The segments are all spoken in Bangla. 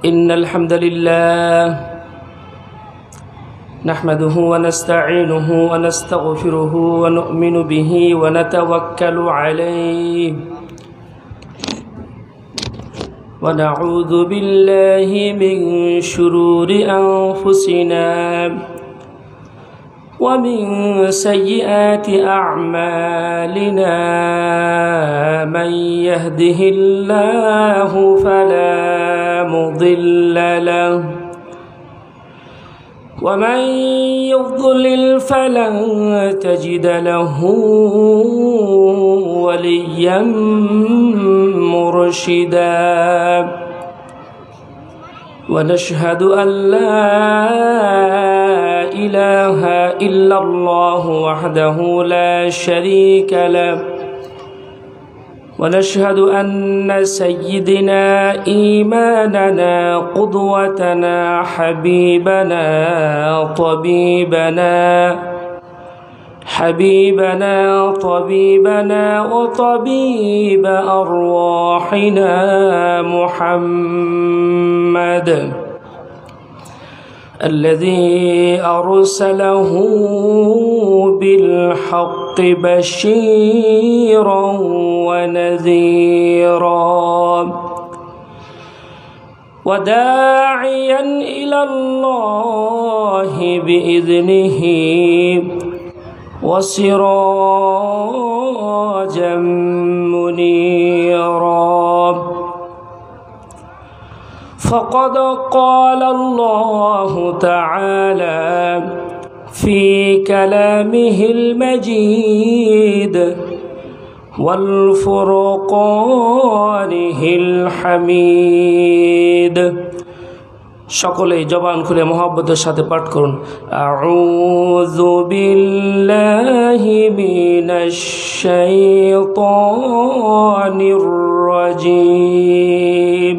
إن الحمد لله نحمده ونستعينه ونستغفره ونؤمن به ونتوكل عليه ونعوذ بالله من شرور أنفسنا ومن سيئات أعمالنا من يهده الله فلا مضل له ومن يضلل فلن تجد له وليا مرشدا ونشهد أن لا إله إلا الله وحده لا شريك له ونشهد أن سيدنا إيماننا قدوتنا حبيبنا طبيبنا وطبيب أرواحنا محمد الذي أرسله بالحق بشيرا ونذيرا وداعيا إلى الله بإذنه وسراجا منيرا فقد قال الله تعالى في كلامه المجيد والفرقانه الحميد সকলেই জবান খুলে মহব্বতের সাথে পাঠ করুন আউযু বিল্লাহি মিনাশ শাইতানির রাজীম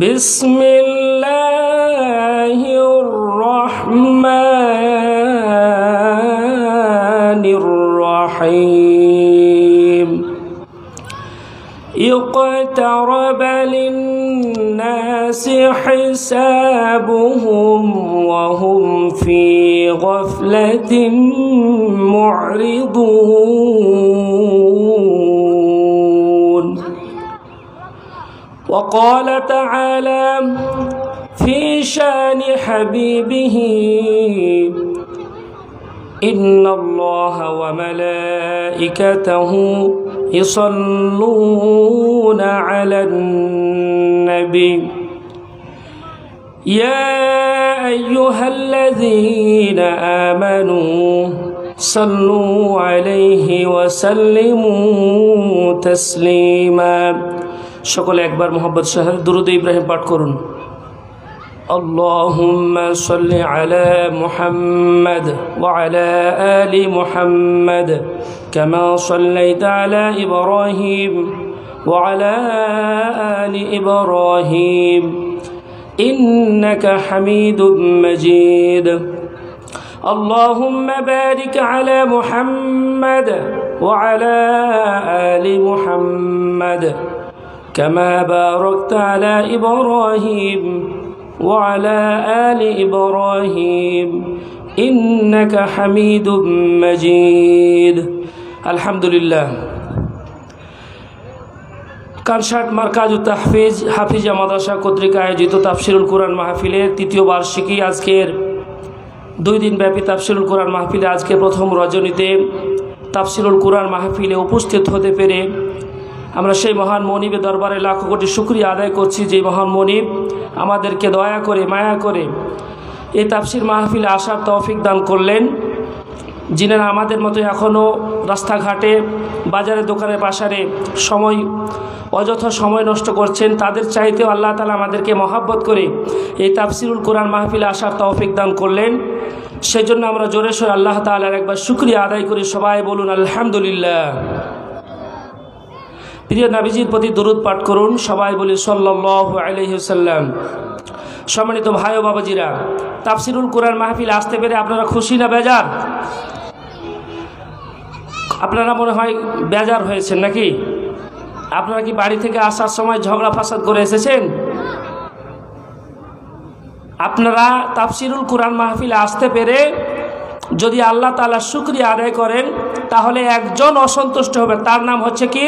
বিসমিল্লাহির রহমানির রহিম اقترب للناس حسابهم وهم في غفلة معرضون وقال تعالى في شان حبيبه إن الله وملائكته يصلون على النبي يا أيها الذين آمنوا صلوا عليه وسلموا تسليما সকলে একবার মোহাম্মদ সাহেব দুরূদ ইব্রাহিম পাঠ করুন اللهم صل على محمد وعلى آل محمد كما صليت على إبراهيم وعلى آل إبراهيم إنك حميد مجيد اللهم بارك على محمد وعلى آل محمد كما باركت على إبراهيم وعلى آل إبراهيم إنك حميد مجيد الحمد لله কানসাট মারকাজুত তাহফিজ হাফিজা মাদ্রাসা কর্তৃক আয়োজিত তাফসিরুল কোরআন মাহফিলের তৃতীয় বার্ষিকী আজকের 2 দিন ব্যাপী তাফসিরুল কোরআন মাহফিলে আজকে প্রথম রজনীতে তাফসিরুল কোরআন মাহফিলে উপস্থিত হতে পেরে আমরা সেই মহান মনিবের দরবারে লাখো কোটি শুকরিয়া আদায় করছি যে মহান মনিব আমাদেরকে দয়া করে মায়া করে এই তাফসির মাহফিলে আসার তৌফিক দান করলেন যিনারা আমাদের মতো এখনও রাস্তাঘাটে বাজারে দোকানে বাসারে অযথা সময় নষ্ট করছেন তাদের চাইতেও আল্লাহ তাআলা আমাদেরকে মহাব্বত করে এই তাফসিরুল কোরআন মাহফিলে আসার তৌফিক দান করলেন সেজন্য আমরা জোরে সোরে আল্লাহ তাআলার একবার শুকরিয়া আদায় করি সবাই বলুন আলহামদুলিল্লাহ প্রিয় নবীজির প্রতি দরুদ পাঠ করুন সবাই বলি সাল্লাল্লাহু আলাইহি ওয়াসাল্লাম সম্মানিত ভাই ও বাবাজিরা তাফসিরুল কোরআন মাহফিল আসতে পেরে আপনারা খুশি না বেজার আপনারা মনে হয় বেজার হয়েছেন নাকি আপনারা কি বাড়ি থেকে আসার সময় ঝগড়া ফাসাদ করে এসেছেন আপনারা তাফসিরুল কুরআন মাহফিলে আসতে পেরে যদি আল্লাহ তাআলার শুকরিয়া আদায় করেন তাহলে একজন অসন্তুষ্ট হবে, তার নাম হচ্ছে কি?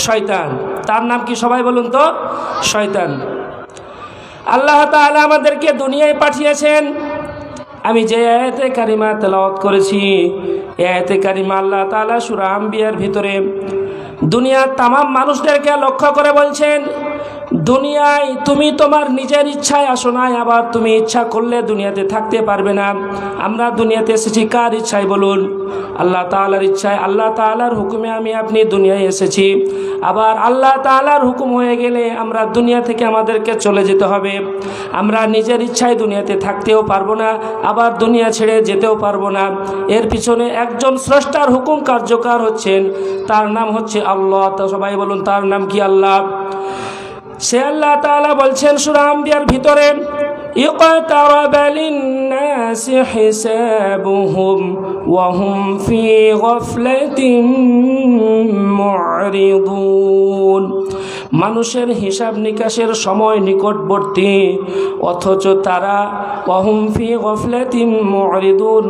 শয়তান। তার নাম কি সবাই বলুন তো? শয়তান। আল্লাহ তাআলা আমাদেরকে দুনিয়ায় পাঠিয়েছেন। আমি যে আয়াতে কারিমা তেলাওয়াত করেছি, এই আয়াতে কারিমা আল্লাহ তাআলা সূরা আম্বিয়ার ভিতরে দুনিয়ার তাম মানুষদেরকে লক্ষ্য করে বলছেন, দুনিয়ায় তুমি তোমার নিজের ইচ্ছায় আসো নাই, আবার তুমি ইচ্ছা করলে দুনিয়াতে থাকতে পারবে না। আমরা দুনিয়াতে এসেছি কার ইচ্ছায় বলুন? আল্লাহ তাআলার ইচ্ছায়, আল্লাহ তাআলার হুকুমে আমি আপনি দুনিয়ায় এসেছি। আবার আল্লাহ তাআলার হুকুম হয়ে গেলে আমরা দুনিয়া থেকে আমাদেরকে চলে যেতে হবে। আমরা নিজের ইচ্ছায় দুনিয়াতে থাকতেও পারবো না, আবার দুনিয়া ছেড়ে যেতেও পারবো না। এর পিছনে একজন স্রষ্টার হুকুম কার্যকর হচ্ছেন, তার নাম হচ্ছে আল্লাহ। তো সবাই বলুন তার নাম কি? আল্লাহ। সে আল্লাহ তাআলা বলছেন সূরা আম্বিয়ার ভিতরে, ইকতারাবা লিন-নাসি হিসাবুহুম ওয়া হুম ফি গাফলাতিন মু'রিদুন। মানুষের হিসাব নিকাশের সময় নিকটবর্তী, অথচ তারা ওয়া হুম ফি গাফলাতিন মু'রিদুন,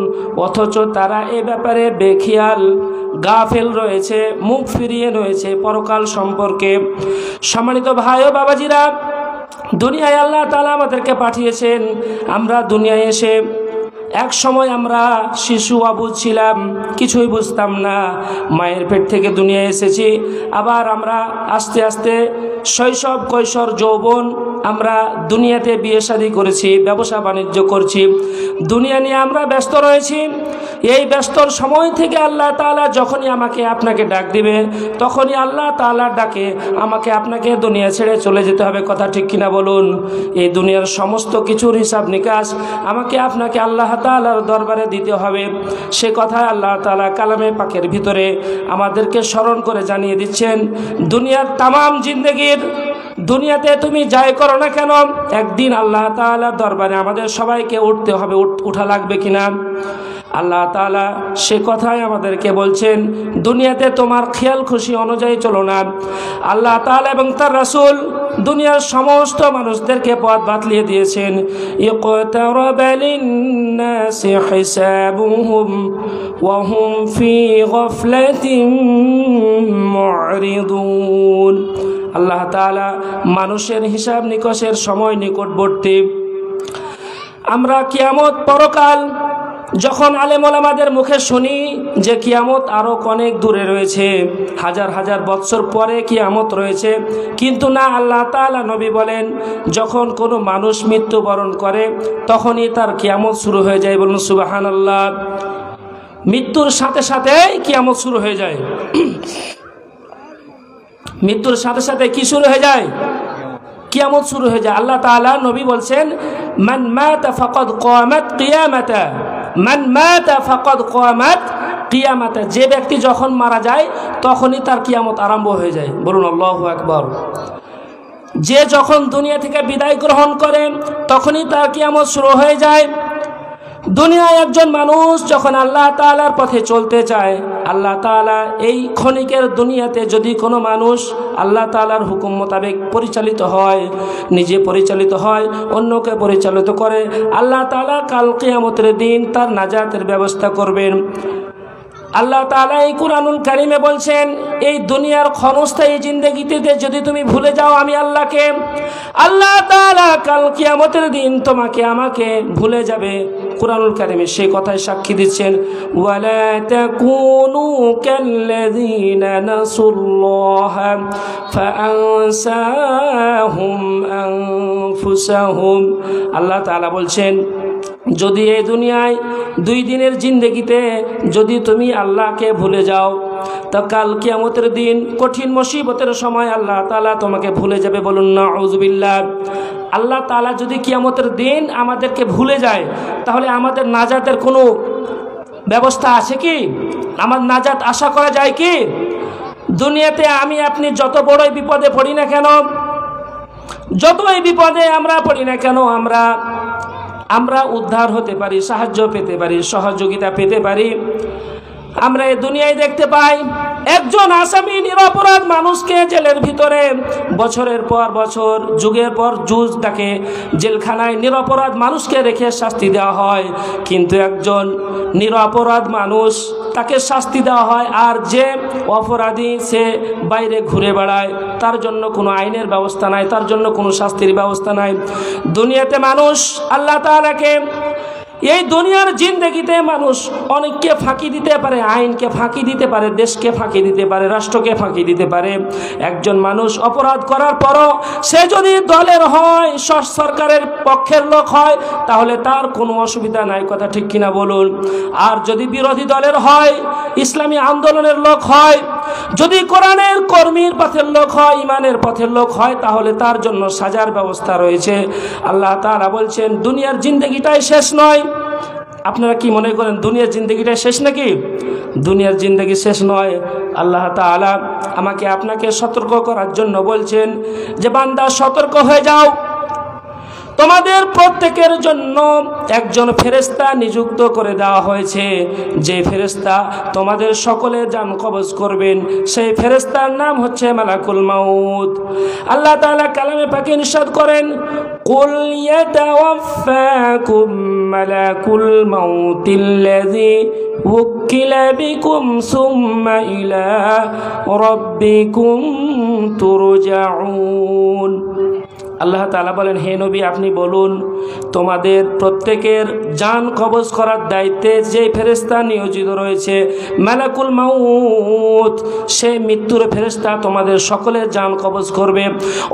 অথচ তারা এ ব্যাপারে বেখিয়াল গাফেল রয়েছে, মুখ ফিরিয়ে রয়েছে পরকাল সম্পর্কে। সম্মানিত ভাই ও বাবাজিরা, দুনিয়ায় আল্লাহ তাআলা আমাদেরকে পাঠিয়েছেন। আমরা দুনিয়ায় এসে এক সময় আমরা শিশু অবুঝ ছিলাম, কিছুই বুঝতাম না, মায়ের পেট থেকে দুনিয়ায় এসেছি। আবার আমরা আস্তে আস্তে শৈশব, কৈশোর, যৌবন, আমরা দুনিয়াতে বিয়ে শাদী করেছি, ব্যবসা বাণিজ্য করছি, দুনিয়া নিয়ে আমরা ব্যস্ত রয়েছি। এই ব্যস্তর সময় থেকে আল্লাহ তাআলা যখনই আমাকে আপনাকে ডাক দিবে, তখনই আল্লাহ তাআলার ডাকে আমাকে আপনাকে দুনিয়া ছেড়ে চলে যেতে হবে। কথা ঠিক কিনা বলুন? এই দুনিয়ার সমস্ত কিছুর হিসাব নিকাশ আমাকে আপনাকে আল্লাহ তাআলার দরবারে দিতে হবে। সে কথা আল্লাহ তাআলা কালামে পাকের ভিতরে আমাদেরকে স্মরণ করে জানিয়ে দিচ্ছেন। দুনিয়ার তামাম জিন্দেগির, দুনিয়াতে তুমি যাই করো না কেন, একদিন আল্লাহ তাআলার দরবারে আমাদের সবাইকে উঠতে হবে। উঠা লাগবে কিনা? আল্লাহ তাআলা সে কথাই আমাদেরকে বলছেন, দুনিয়াতে তোমার খেয়াল খুশি অনুযায়ী চলো না। আল্লাহ তাআলা এবং তার রাসূল দুনিয়ার সমস্ত মানুষদেরকে পথ বাতলিয়ে দিয়েছেন। ইকতারাবা লিন-নাসি হিসাবুহুম ওয়া হুম ফি গাফলাতিন মু'রিদুন। আল্লাহ তাআলা মানুষের হিসাব নিকাশের সময় নিকটবর্তী। আমরা কিয়ামত, পরকাল যখন আলেম ওলামাদের মুখে শুনি যে কিয়ামত আরো অনেক দূরে রয়েছে, হাজার হাজার বছর পরে কিয়ামত রয়েছে, কিন্তু না, আল্লাহ তাআলা নবী বলেন যখন কোনো মানুষ মৃত্যুবরণ করে তখনই তার কিয়ামত শুরু হয়ে যায়। বলুন সুবহানাল্লাহ। মৃত্যুর সাথে সাথে কিয়ামত শুরু হয়ে যায়। মৃত্যুর সাথে সাথে কি শুরু হয়ে যায়? কিয়ামত শুরু হয়ে যায়। আল্লাহ তাআলা নবী বলছেন, মান মাতা ফাকাদ কামাত কিয়ামাতা, মান মাতা ফাকাদ কামাত কিয়ামাতা। যে ব্যক্তি যখন মারা যায় তখনই তার কিয়ামত আরম্ভ হয়ে যায়। বলুন আল্লাহু আকবার। যে যখন দুনিয়া থেকে বিদায় গ্রহণ করে তখনই তার কিয়ামত শুরু হয়ে যায়। দুনিয়ায় একজন মানুষ যখন আল্লাহ তাআলার পথে চলতে চায়, আল্লাহ তাআলা এই ক্ষণিকের দুনিয়াতে যদি কোনো মানুষ আল্লাহ তাআলার হুকুম মোতাবেক পরিচালিত হয়, নিজে পরিচালিত হয়, অন্যকে পরিচালিত করে, আল্লাহ তাআলা কাল কিয়ামতের দিন তার নাজাতের ব্যবস্থা করবেন। আল্লাহ তাআলা এই কুরআনুল কারীমে বলছেন, এই দুনিয়ার ক্ষণস্থায়ী জিন্দেগিতে যদি তুমি ভুলে যাও আমি আল্লাহকে, আল্লাহ তাআলা কাল কিয়ামতের দিন তোমাকে আমাকে ভুলে যাবে। কুরআনুল কারীমে সেই কথাই সাক্ষী দিচ্ছেন, ওয়ালা তাকুনু কাল্লাযীনা নাসুল্লাহা ফাআনসাহুম আনফুসাহুম। আল্লাহ তাআলা বলছেন, যদি এই দুনিয়ায় 2 দিনের জিন্দেগিতে যদি তুমি আল্লাহকে ভুলে যাও, তো কাল কিয়ামতের দিন কঠিন মুসিবতের সময় আল্লাহ তাআলা তোমাকে ভুলে যাবে। বলুন নাউযুবিল্লাহ। আল্লাহ তাআলা যদি কিয়ামতের দিন আমাদেরকে ভুলে যায়, তাহলে আমাদের নাজাতের কোনো ব্যবস্থা আছে কি? আমার নাজাত আশা করা যায় কি? দুনিয়াতে আমি আপনি যত বড়ই বিপদে পড়ি না কেন, যতই বিপদে আমরা পড়ি না কেন, আমরা উদ্ধার হতে পারি, সাহায্য পেতে পারি, সহযোগিতা পেতে পারি। আমরা এই দুনিয়ায় দেখতে পাই একজন আসামি নিরপরাধ মানুষকে জেলের ভিতরে বছরের পর বছর, যুগের পর যুগ তাকে জেলখানায় নিরপরাধ মানুষকে রেখে শাস্তি দেওয়া হয়, কিন্তু একজন নিরপরাধ মানুষ তাকে শাস্তি দেওয়া হয়, আর যে অপরাধী সে বাইরে ঘুরে বেড়ায়, তার জন্য কোনো আইনের ব্যবস্থা নাই, তার জন্য কোনো শাস্তির ব্যবস্থা নাই। দুনিয়াতে মানুষ আল্লাহ তাআলাকে, এই দুনিয়ার জিন্দেগিতে মানুষ অনেককে ফাঁকি দিতে পারে, আইনকে ফাঁকি দিতে পারে, দেশকে ফাঁকি দিতে পারে, রাষ্ট্রকে ফাঁকি দিতে পারে। একজন মানুষ অপরাধ করার পরও সে যদি দলের হয়, সরকারের পক্ষের লোক হয়, তাহলে তার কোনো অসুবিধা নাই, কথা ঠিক কিনা বলুন। আর যদি বিরোধী দলের হয়, ইসলামী আন্দোলনের লোক হয়, যদি কোরআনের কর্মীর পথের লোক হয়, ইমানের পথের লোক হয়, তাহলে তার জন্য সাজার ব্যবস্থা রয়েছে। আল্লাহ তাআলা বলছেন দুনিয়ার জিন্দেগিটাই শেষ নয়। আপনারা কি মনে করেন দুনিয়ার জিন্দেগিটাই শেষ নাকি? দুনিয়ার জিন্দেগি শেষ নয়। আল্লাহ তাআলা আমাকে আপনাকে সতর্ক করার জন্য বলছেন যে বান্দা সতর্ক হয়ে যাও, তোমাদের প্রত্যেকের জন্য একজন ফেরেশতা নিযুক্ত করে দেওয়া হয়েছে, যে ফেরেশতা তোমাদের সকলের জান কবজ করবেন। সেই ফেরেশতার নাম হচ্ছে মালাকুল মাউত। আল্লাহ তাআলা কালামে পাকে ইরশাদ করেন, কুল ইয়াতাওয়াফাকুম মালাকুল মাউতিল্লাযী উকিলা বিকুম সুম্মা ইলা রাব্বিকুম তুরজাউন। আল্লাহ তাআলা বলেন, হে নবী আপনি বলুন, তোমাদের প্রত্যেকের জান কবজ করার দায়িত্বে যে ফেরেশতা নিয়োজিত রয়েছে মালাকুল মাউত, সে মৃত্যুর ফেরেশতা তোমাদের সকলের জান কবজ করবে।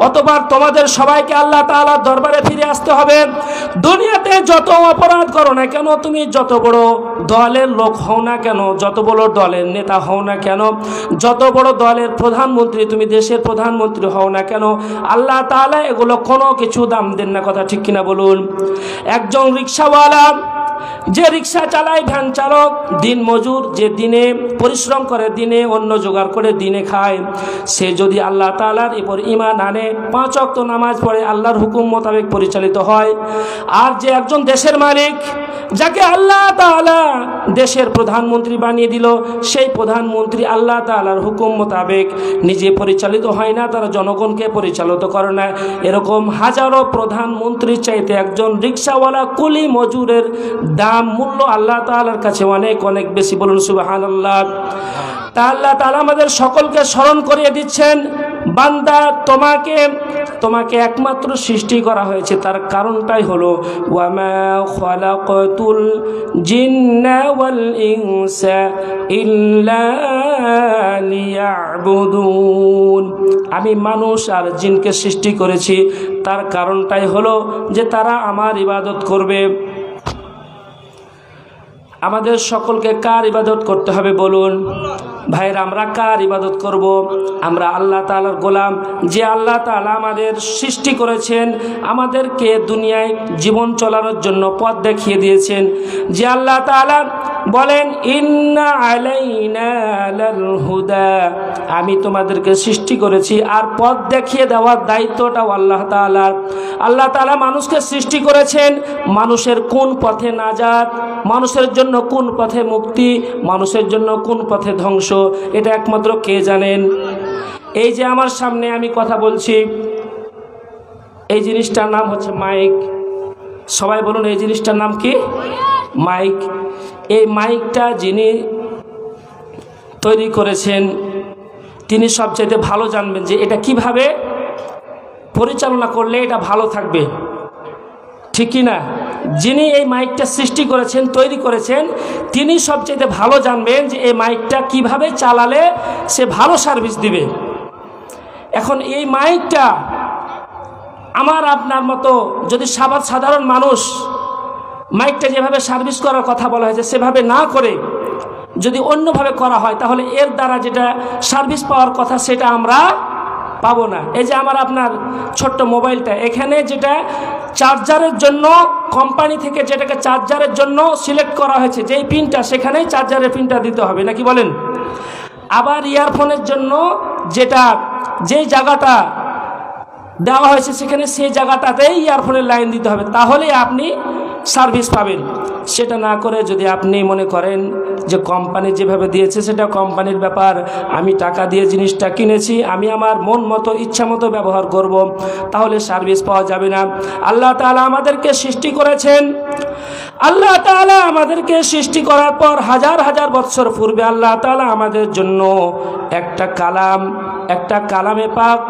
অতঃপর তোমাদের সবাইকে আল্লাহ তাআলার দরবারে ফিরে আসতে হবে। দুনিয়াতে যত অপরাধ করো না কেন, তুমি যত বড় দলের লোক হও না কেন, যত বড় দলের নেতা হও না কেন, যত বড় দলের প্রধানমন্ত্রী, তুমি দেশের প্রধানমন্ত্রী হও না কেন, আল্লাহ তাআলা এগুলো কোনো কিছু দাম দেন না, কথা ঠিক কিনা বলুন। একজন রিক্সাওয়ালা, যে রিক্সা চালায়, ভ্যান চালক, দিন মজুর, যে দিনে পরিশ্রম করে, দিনে অন্ন জোগাড় করে দিনে খায়, সে যদি আল্লাহ তাআলার উপর ঈমান আনে, 5 ওয়াক্ত নামাজ পড়ে, আল্লাহর হুকুম মোতাবেক পরিচালিত হয়, আর যে একজন দেশের মালিক, যাকে আল্লাহ তাআলা দেশের প্রধানমন্ত্রী বানিয়ে দিল, সেই প্রধানমন্ত্রী আল্লাহ তাআলার হুকুম মোতাবেক নিজে পরিচালিত হয় না, তারা জনগণকে পরিচালিত করে না, এরকম হাজারো প্রধানমন্ত্রীর চাইতে একজন রিক্সাওয়ালা কুলি মজুরের দাম, মূল্য আল্লাহ তাআলার কাছে অনেক অনেক বেশি। বলুন সুবহানাল্লাহ। তা আল্লাহ তাআলা আমাদের সকলকে স্মরণ করিয়ে দিচ্ছেন, বান্দা তোমাকে একমাত্র সৃষ্টি করা হয়েছে, তার কারণটাই হলো ওয়ামা খালাকাতুল জিন্না ওয়াল ইনসা ইল্লা লিয়াবুদুন। আমি মানুষ আর জিনকে সৃষ্টি করেছি, তার কারণটাই হলো যে তারা আমার ইবাদত করবে। আমাদের সকলকে কার ইবাদত করতে হবে বলুন ভাইরা? আমরা কার ইবাদত করব? আমরা আল্লাহ তাআলার গোলাম, যে আল্লাহ তাআলা আমাদের সৃষ্টি করেছেন, আমাদেরকে দুনিয়ায় জীবন চালানোর জন্য পথ দেখিয়ে দিয়েছেন, যে আল্লাহ তাআলা বলেন ইন্না আলাইনা লাল হুদা, আমি তোমাদেরকে সৃষ্টি করেছি, আর পথ দেখিয়ে দেওয়ার দায়িত্বটাও আল্লাহ তাআলার। আল্লাহ তাআলা মানুষকে সৃষ্টি করেছেন, মানুষের কোন পথে নাজাত, মানুষের জন্য কোন পথে মুক্তি, মানুষের জন্য কোন পথে ধ্বংস, এটা একমাত্র কে জানেন? এই যে আমার সামনে আমি কথা বলছি, এই জিনিসটার নাম হচ্ছে মাইক। সবাই বলুন এই জিনিসটার নাম কি? মাইক। এই মাইকটা যিনি তৈরি করেছেন তিনি সবচাইতে ভালো জানবেন যে এটা কিভাবে পরিচালনা করলে এটা ভালো থাকবে, ঠিক কি না? যিনি এই মাইকটা সৃষ্টি করেছেন, তৈরি করেছেন, তিনি সবচেয়ে ভালো জানবেন যে এই মাইকটা কিভাবে চালালে সে ভালো সার্ভিস দিবে। এখন এই মাইকটা আমার আপনার মতো যদি সাধারণ মানুষ মাইকটা যেভাবে সার্ভিস করার কথা বলা হয়েছে সেভাবে না করে যদি অন্যভাবে করা হয়, তাহলে এর দ্বারা যেটা সার্ভিস পাওয়ার কথা সেটা আমরা পাবো না। এই যে আমার আপনার ছোট্ট মোবাইলটা, এখানে যেটা চার্জারের জন্য কোম্পানি থেকে যেটাকে চার্জারের জন্য সিলেক্ট করা হয়েছে, যেই পিনটা, সেখানেই চার্জারের পিনটা দিতে হবে, নাকি বলেন? আবার ইয়ারফোনের জন্য যেই জায়গাটা দেওয়া হয়েছে সেখানে সেই জায়গাটাতেই ইয়ারফোনের লাইন দিতে হবে, তাহলে আপনি সার্ভিস পাবেন। সেটা না করে যদি আপনি মনে করেন যে কোম্পানি যেভাবে দিয়েছে সেটা কোম্পানির ব্যাপার, আমি টাকা দিয়ে জিনিসটা কিনেছি, আমি আমার মন মতো ইচ্ছা মতো ব্যবহার করব, তাহলে সার্ভিস পাওয়া যাবে না। আল্লাহ তাআলা আমাদেরকে সৃষ্টি করেছেন, আল্লাহ তাআলা আমাদেরকে সৃষ্টি করার পর হাজার হাজার বছর পূর্বে আল্লাহ তাআলা আমাদের জন্য একটা কালামে পাক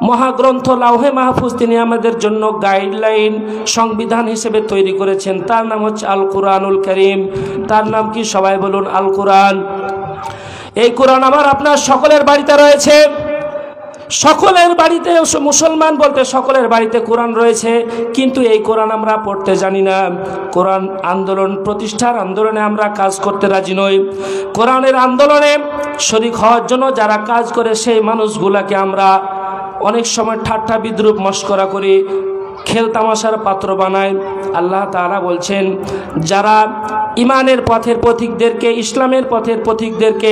মহাগ্রন্থ লাউহে মাহফুজ তিনি আমাদের জন্য গাইডলাইন সংবিধান হিসেবে তৈরি করেছেন। তার নাম হচ্ছে আল কুরআনুল কারীম। তার নাম কি? সবাই বলুন, আল কুরআন। এই কোরআন আমার আপনার সকলের বাড়িতে রয়েছে, সকলের বাড়িতে, মুসলমান বলতে সকলের বাড়িতে কোরআন রয়েছে, কিন্তু এই কোরআন আমরা পড়তে জানি না। কোরআন আন্দোলন প্রতিষ্ঠার আন্দোলনে আমরা কাজ করতে রাজি নই। কোরআনের আন্দোলনে শরীক হওয়ার জন্য যারা কাজ করে সেই মানুষগুলাকে আমরা অনেক সময় ঠাট্টা বিদ্রুপ মস্করা করি, খেল তামাশার পাত্র বানায়। আল্লাহ তাআলা বলছেন, যারা ইমানের পথের পথিকদেরকে, ইসলামের পথের পথিকদেরকে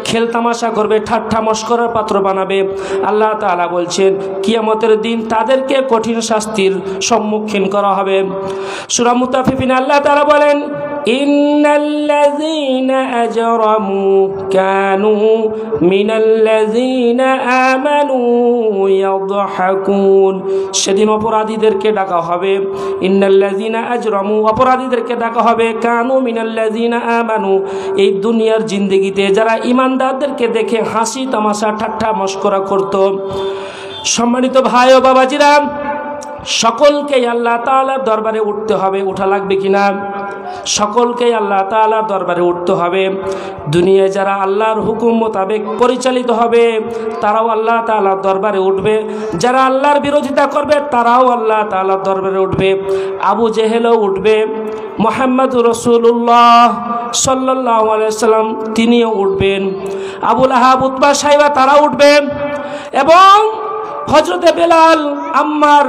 খেল তামাশা করবে, ঠাট্টা মস্করার পাত্র বানাবে, আল্লাহ তাআলা বলছেন কিয়ামতের দিন তাদেরকে কঠিন শাস্তির সম্মুখীন করা হবে। সূরা মুতাফিফিন আল্লাহ তাআলা বলেন, ইন্নাল্লাযীনা আজরামু কানু মিনাল্লাযীনা আমানু ইয়াদহাকুন। সেদিন অপরাধীদেরকে ডাকা হবে, ইন্নাল্লাযীনা আজরামু, অপরাধীদেরকে ডাকা হবে, কানু মিনাল্লাযীনা আমানু, এই দুনিয়ার জিন্দেগিতে যারা ইমানদারদেরকে দেখে হাসি তামাশা ঠাট্টা মস্করা করত। সম্মানিত ভাই ও বাবাজিরা, সকলকেই আল্লাহ তাআলার দরবারে উঠতে হবে। উঠা লাগবে কিনা? সকলকেই আল্লাহ তাআলার দরবারে উঠতে হবে। দুনিয়ায় যারা আল্লাহর হুকুম মোতাবেক পরিচালিত হবে তারাও আল্লাহ তাআলার দরবারে উঠবে, যারা আল্লাহর বিরোধিতা করবে তারাও আল্লাহ তাআলার দরবারে উঠবে। আবু জেহেলও উঠবে, মুহাম্মদুর রাসূলুল্লাহ সাল্লাল্লাহু আলাইহি ওয়াসাল্লাম তিনিও উঠবেন, আবুল আহাব, উতবা, সাইবা তারা উঠবেন, এবং হযরতে বেলাল, আম্মার,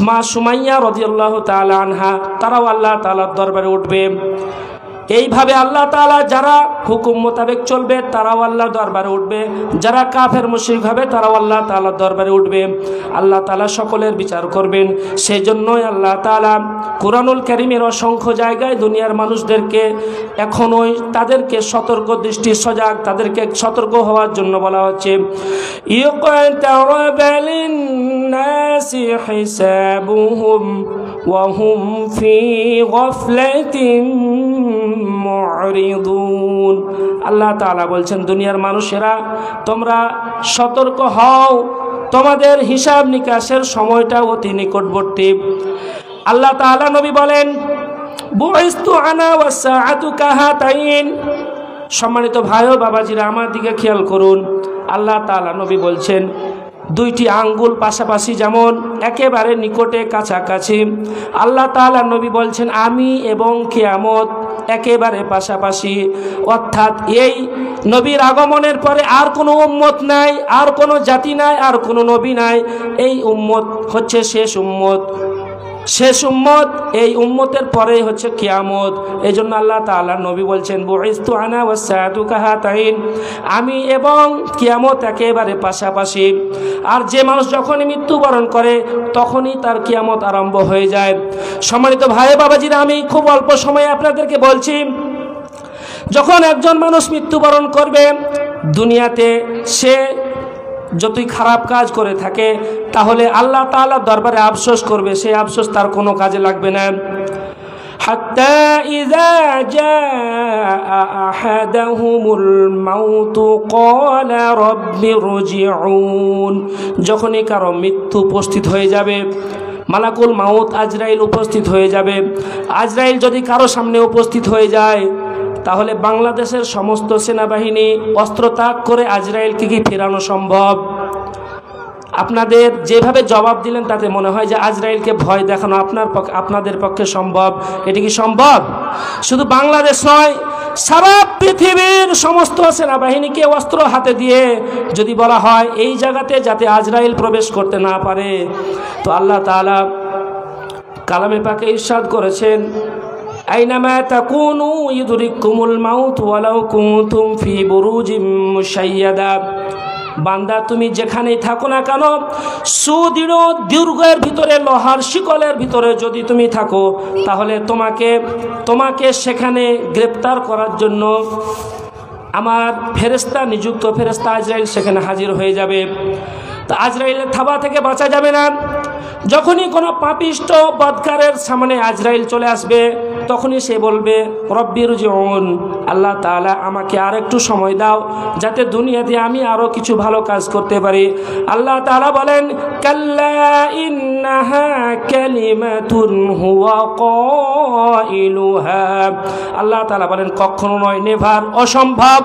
মা সুমাইয়া রাদিয়াল্লাহু তাআলা আনহা তারাও আল্লাহ তাআলার দরবারে উঠবে। এইভাবে আল্লাহ তাআলা যারা হুকুম মোতাবেক চলবে তারাও আল্লাহর দরবারে উঠবে, যারা কাফের মুশরিক হবে তারাও আল্লাহ তাআলার দরবারে উঠবে। আল্লাহ তাআলা সকলের বিচার করবেন। সেই জন্যই আল্লাহ তাআলা কুরআনুল কারীমের অসংখ্য জায়গায় দুনিয়ার মানুষদেরকে এখনোই তাদেরকে সতর্ক দৃষ্টি, সজাগ, তাদেরকে সতর্ক হওয়ার জন্য বলা হচ্ছে, ইকতারাবা লিন-নাসি হিসাবুহুম ওয়া হুম ফি গাফলাতিন মুরিদুন। আল্লাহ তাআলা বলছেন, দুনিয়ার মানুষেরা তোমরা সতর্ক হও, তোমাদের হিসাব নিকাশের সময়টা অতি নিকটবর্তী। আল্লাহ তাআলা নবী বলেন, বুইস্তু আনা ওয়াস সাআতু কাহাতাইন। সম্মানিত ভাই ও বাবাজিরা, আমার দিকে খেয়াল করুন। আল্লাহ তাআলা নবী বলছেন, দুইটি আঙ্গুল পাশাপাশি যেমন একেবারে নিকটে কাছাকাছি, আল্লাহ তাআলা নবী বলছেন আমি এবং কিয়ামত একেবারে পাশাপাশি। অর্থাৎ এই নবীর আগমনের পরে আর কোনো উম্মত নাই, আর কোনো জাতি নাই, আর কোনো নবী নাই। এই উম্মত হচ্ছে শেষ উম্মত, শেষ উম্মত। এই উম্মতের পরে হচ্ছে কিয়ামত। এই জন্য আল্লাহ তাআলা নবী বলছেন, বুইস্তু আনা ওয়াস সাআতু কাহাতাইন, আমি এবং কিয়ামত একেবারে পাশাপাশি। আর যে মানুষ যখনই মৃত্যুবরণ করে তখনই তার কিয়ামত আরম্ভ হয়ে যায়। সম্মানিত ভাই বাবাজিরা, আমি খুব অল্প সময়ে আপনাদেরকে বলছি, যখন একজন মানুষ মৃত্যুবরণ করবে দুনিয়াতে, সে যতই খারাপ কাজ করে থাকে তাহলে আল্লাহ তাআলার দরবারে আফসোস করবে, সেই আফসোস তার কোনো কাজে লাগবে না। হাত্তা ইযা জাআ আহাদাহুমুল মাউতু ক্বালা রাব্বিরজিউন, যখনই কারো মৃত্যু উপস্থিত হয়ে যাবে, মালাকুল মাউত আজরাইল উপস্থিত হয়ে যাবে। আজরাইল যদি কারো সামনে উপস্থিত হয়ে যায় তাহলে বাংলাদেশের সমস্ত সেনাবাহিনী অস্ত্র ত্যাগ করে আজরাইলকে কি ফেরানো সম্ভব? আপনাদের যেভাবে জবাব দিলেন তাতে মনে হয় যে আজরাইলকে ভয় দেখানো আপনাদের পক্ষে সম্ভব। এটি কি সম্ভব? শুধু বাংলাদেশ নয়, সারা পৃথিবীর সমস্ত সেনাবাহিনীকে অস্ত্র হাতে দিয়ে যদি বলা হয় এই জায়গাতে যাতে আজরাইল প্রবেশ করতে না পারে, তো আল্লাহ তাআলা কালামে পাকে ইরশাদ করেছেন, আইনামা তাকুনু ইদরিকুমুল মাউত ওয়ালাউ কুনতুম ফি বুরুজিম মুশাইয়াদা। বান্দা তুমি যেখানেই থাকো না কেন, সুদৃঢ় দীর্ঘের ভিতরে, লোহার শিকলের ভিতরে যদি তুমি থাকো, তাহলে তোমাকে সেখানে গ্রেপ্তার করার জন্য আমার ফেরেশতা, নিযুক্ত ফেরেশতা আজরাইল সেখানে হাজির হয়ে যাবে। তা আজরাইলের থাবা থেকে বাঁচা যাবে না। যখনই কোনো পাপিষ্ট বদকারের সামনে আজরাইল চলে আসবে, তখনই সে বলবে রব্বিরজিউন, আল্লাহ তাআলা আমাকে আর একটু সময় দাও, যাতে দুনিয়াতে আমি আরও কিছু ভালো কাজ করতে পারি। আল্লাহ তাআলা বলেন কাল্লা ইন্নাহা কালিমাতুন হুয়া কাইলুহা, আল্লাহ তাআলা বলেন কখনো নয়, নেভার, অসম্ভব।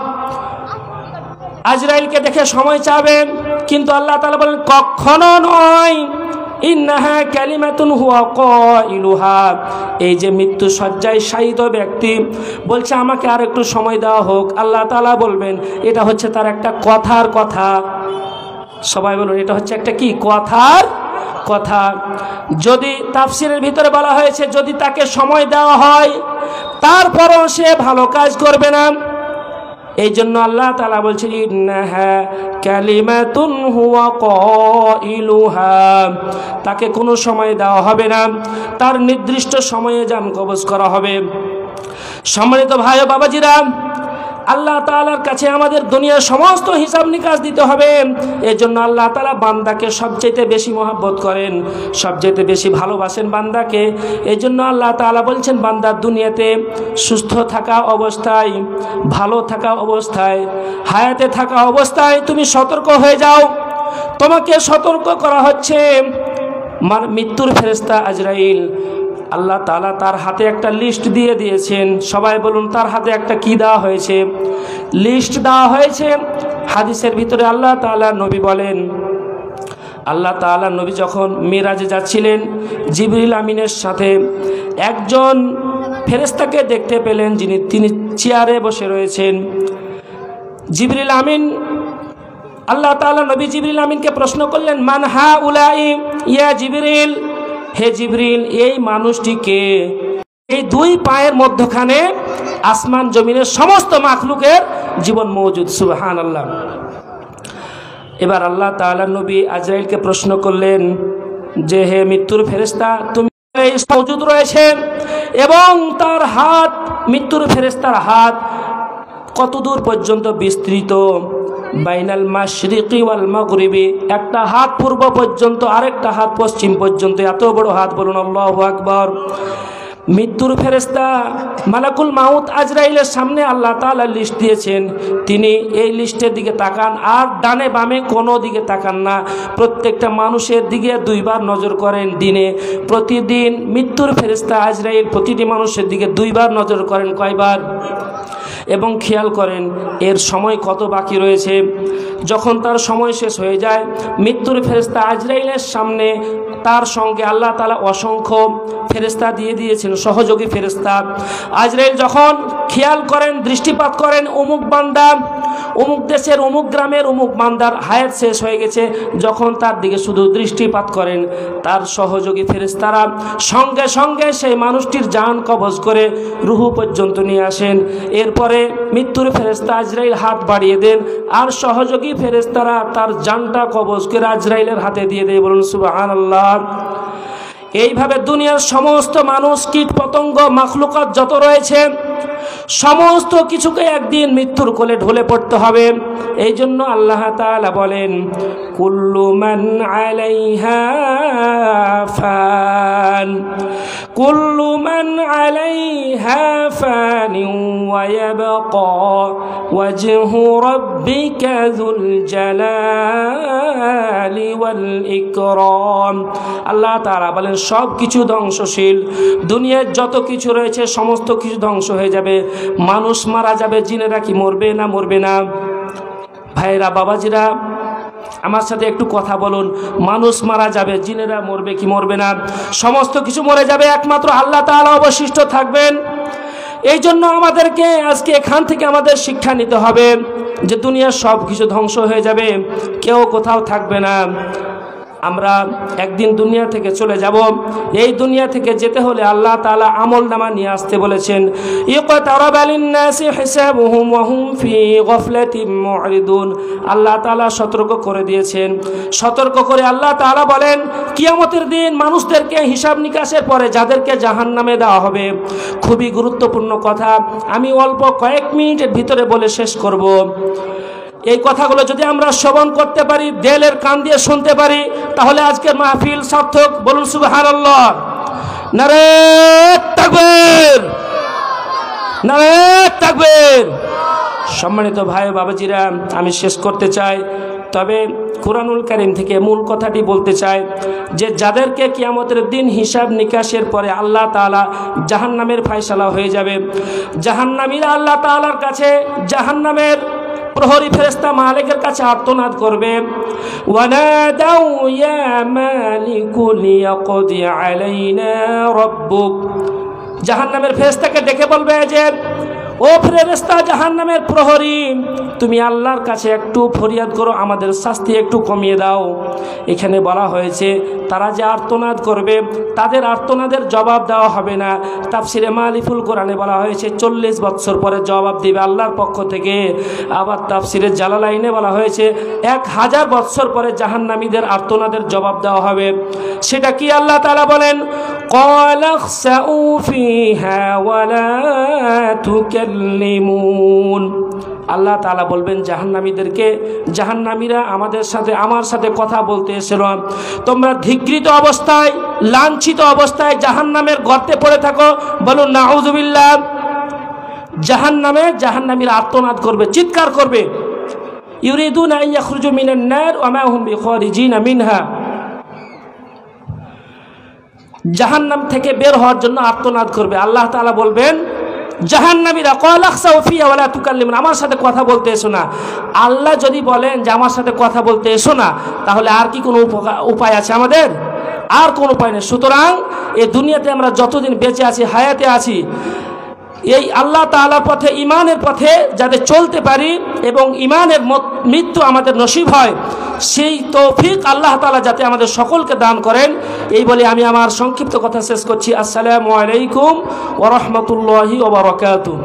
আজরাইলকে দেখে সময় চাবেন, কিন্তু আল্লাহ তাআলা বলেন কখনো নয়, ইন্নাহা কালিমাতুন হুয়া কাইলুহা। এই যে মৃত্যু শয্যায় শায়িত ব্যক্তি বলছে আমাকে আর একটু সময় দেওয়া হোক, আল্লাহ তাআলা বলবেন এটা হচ্ছে তার একটা কথার কথা। সবাই বলুন এটা হচ্ছে একটা কি কথার কথা। যদি তাফসিরের ভিতরে বলা হয়েছে যদি তাকে সময় দেওয়া হয় তারপরও সে ভালো কাজ করবে না, এই জন্য আল্লাহ তাআলা বলছেন ইন্নাহা কালিমাতুন হুয়া কাইলুহা, তাকে কোনো সময় দেওয়া হবে না, তার নির্দিষ্ট সময়ে জান কবজ করা হবে। সম্মানিত ভাই ও বাবাজিরা, আল্লাহ তাআলার কাছে আমাদের দুনিয়ার সমস্ত হিসাব নিকাশ দিতে হবে। এজন্য আল্লাহ তাআলা বান্দাকে সবচেয়ে বেশি মহব্বত করেন, সবচেয়ে বেশি ভালোবাসেন বান্দাকে। এজন্য আল্লাহ তাআলা বলছেন বান্দা দুনিয়াতে সুস্থ থাকা অবস্থায়, ভালো থাকা অবস্থায়, হায়াতে থাকা অবস্থায় তুমি সতর্ক হয়ে যাও। তোমাকে সতর্ক করা হচ্ছে মৃত্যুর ফেরেশতা আজরাইল। আল্লাহ তাআলা তার হাতে একটা লিস্ট দিয়ে দিয়েছেন। সবাই বলুন তার হাতে একটা কি দেওয়া হয়েছে? লিস্ট দেওয়া হয়েছে। হাদিসের ভিতরে আল্লাহ তাআলা নবী বলেন, আল্লাহ তাআলা নবী যখন মিরাজে যাচ্ছিলেন, জিবরিল আমিনের সাথে একজন ফেরেশতাকে দেখতে পেলেন, তিনি চেয়ারে বসে রয়েছেন। জিবরিল আমিন, আল্লাহ তাআলা নবী জিবরিল আমিনকে প্রশ্ন করলেন মান হাউলাই ইয়া জিবরিল, হে জিবরিল এই মানুষটিকে? এই দুই পায়ের মধ্যখানে আসমান জমিনের সমস্ত মাখলুকের জীবন মওজুদ। সুবহানাল্লাহ। এবার আল্লাহ তাআলা নবী আজরাইলকে প্রশ্ন করলেন যে হে মৃত্যুর ফেরেশতা, তুমি মওজুদ রয়েছে এবং তার হাত, মৃত্যুর ফেরেশতার হাত কতদূর পর্যন্ত বিস্তৃত? বাইনাল মাশরিকি ওয়াল মাগরিবি, একটা হাত পূর্ব পর্যন্ত, আরেকটা হাত পশ্চিম পর্যন্ত। এত বড় হাত, বলুন আল্লাহু আকবার। মৃত্যুর ফেরেশতা মালাকুল মাউত আজরাইলের সামনে আল্লাহ তাআলা লিস্ট দিয়েছেন, তিনি এই লিস্টের দিকে তাকান আর ডানে বামে কোনো দিকে তাকান না। প্রত্যেকটা মানুষের দিকে দুইবার নজর করেন দিনে। প্রতিদিন মৃত্যুর ফেরেশতা আজরাইল প্রতিটি মানুষের দিকে দুইবার নজর করেন। কয়বার? এবং খেয়াল করেন এর সময় কত বাকি রয়েছে। যখন তার সময় শেষ হয়ে যায়, মৃত্যুর ফেরেশতা আজরাইলের সামনে তার সঙ্গে আল্লাহ তাআলা অসংখ্য ফেরেশতা দিয়ে দিয়েছেন, সহযোগী ফেরেশতা। আজরাইল যখন খেয়াল করেন, দৃষ্টিপাত করেন, অমুক বান্দা অমুক দেশের অমুক গ্রামের অমুক বান্দার হায়াত শেষ হয়ে গেছে, যখন তার দিকে শুধু দৃষ্টিপাত করেন, তার সহযোগী ফেরেশতারা সঙ্গে সঙ্গে সেই মানুষটির জান কবজ করে রুহু পর্যন্ত নিয়ে আসেন। এরপরে মৃত্যুর ফেরেশতা আজরাইল হাত বাড়িয়ে দেন আর সহযোগী ফেরেশতারা তার জানটা কবজ করে আজরাইলের হাতে দিয়ে দেয়। বলুন সুবহানাল্লাহ। এইভাবে দুনিয়ার সমস্ত মানুষ, কীট পতঙ্গ, মাখলুকাত যত রয়েছে সমস্ত কিছুকে একদিন মৃত্যুর কোলে ঢলে পড়তে হবে। এই জন্য আল্লাহ তাআলা বলেন কুল্লু মান আলাইহা ফান, কুল্লু মান আলাইহা ফান ওয়া ইয়াবকা ওয়াজহু রাব্বিকা যুল জালালি ওয়াল ইকরাম। আল্লাহ তাআলা বলেন সব কিছু ধ্বংসশীল, দুনিয়ার যত কিছু রয়েছে সমস্ত কিছু ধ্বংস হয়ে যাবে। মানুষ মারা যাবে, জিনেরা কি মরবে না মরবে না? ভাইরা বাবাজিরা আমার সাথে একটু কথা বলুন। মানুষ মারা যাবে, জিনেরা মরবে কি মরবে না? সমস্ত কিছু মরে যাবে, একমাত্র আল্লাহ তাআলা অবশিষ্ট থাকবেন। এই জন্য আমাদেরকে আজকে এখান থেকে আমাদের শিক্ষা নিতে হবে যে দুনিয়ার সব কিছু ধ্বংস হয়ে যাবে, কেউ কোথাও থাকবে না। আমরা একদিন দুনিয়া থেকে চলে যাব। এই দুনিয়া থেকে যেতে হলে আল্লাহ তাআলা আমলনামা নিয়ে আসতে বলেছেন। ইকতারাবা লিন-নাসি হিসাবুহুম ওয়া হুম ফি গাফলাতিন মু'রিদুন। আল্লাহ তাআলা সতর্ক করে দিয়েছেন। সতর্ক করে আল্লাহ তাআলা বলেন, কিয়ামতের দিন মানুষদেরকে হিসাব নিকাশের পরে যাদেরকে জাহান্নামে দেওয়া হবে, খুবই গুরুত্বপূর্ণ কথা, আমি অল্প কয়েক মিনিটের ভিতরে বলে শেষ করব। এই কথাগুলো যদি আমরা শ্রবণ করতে পারি, দিলের কান দিয়ে শুনতে পারি, তাহলে আজকের মাহফিল সার্থক। বলুন সুবহানাল্লাহ। নারে তাকবীর, নারে তাকবীর। সম্মানিত ভাই বাবাজিরা, আমি শেষ করতে চাই, তবে কুরআনুল কারীম থেকে মূল কথাটি বলতে চাই যে যাদেরকে কিয়ামতের দিন হিসাব নিকাশের পরে আল্লাহ তাআলা জাহান্নামের ফয়সালা হয়ে যাবে, জাহান্নামীরা আল্লাহ তাআলার কাছে, জাহান্নামের প্রহরী ফেরেশতা মালিকের কাছে আর্তনাদ করবে, ওয়ানাদাউ ইয়া মালিকু লিয়াকদি আলাইনা রাব্বুক। জাহান্নামের ফেরেশতাকে ডেকে বলবে যে, ও ফেরেশতা জাহান্নামের প্রহরী, তুমি আল্লাহর কাছে একটু ফরিয়াদ করো, আমাদের শাস্তি একটু কমিয়ে দাও। এখানে বলা হয়েছে তারা যে আর্তনাদ করবে, তাদের আর্তনাদের জবাব দেওয়া হবে না। তাফসিরে মালিফুল কোরআনে বলা হয়েছে 40 বছর পরে জবাব দিবে আল্লাহর পক্ষ থেকে। আবার তাফসিরে জালালাইনে বলা হয়েছে 1000 বছর পরে জাহান্নামীদের আর্তনাদের জবাব দেওয়া হবে। সেটা কি আল্লাহ তাআলা বলেন, ক্বালা খসাউ ফিহা ওয়ালা তুকাল্লিমুন। আল্লাহ তাআলা বলবেন জাহান্নামীদেরকে, জাহান্নামীরা আমার সাথে কথা বলতে এসেছিল, তোমরা ধিক্কৃত অবস্থায়, লাঞ্ছিত অবস্থায় জাহান্নামের গর্তে পড়ে থাকো। বলুন নাউযুবিল্লাহ। জাহান্নামীরা আর্তনাদ করবে, চিৎকার করবে, ইউরিদুনা আন ইয়াখরুজু মিনান নার ওয়া মা হুম বিখারিজিনা মিনহা। জাহান্নাম থেকে বের হওয়ার জন্য আর্তনাদ করবে। আল্লাহ তাআলা বলবেন জাহান্নামীরা ক্বালা খসাউ ফিহা ওয়ালা তুকাল্লিমুন, আমার সাথে কথা বলতে এসো না। আল্লাহ যদি বলেন যে আমার সাথে কথা বলতে এসো না, তাহলে আর কি কোনো উপায় আছে আমাদের? আর কোনো উপায় নেই। সুতরাং এই দুনিয়াতে আমরা যতদিন বেঁচে আছি, হায়াতে আছি, এই আল্লাহ তাআলার পথে, ইমানের পথে যাতে চলতে পারি এবং ইমানের মৃত্যু আমাদের নসিব হয়, সেই তৌফিক আল্লাহ তাআলা যাতে আমাদের সকলকে দান করেন, এই বলে আমি আমার সংক্ষিপ্ত কথা শেষ করছি। আসসালামু আলাইকুম ওয়া রাহমাতুল্লাহি ওয়া বারাকাতুহু।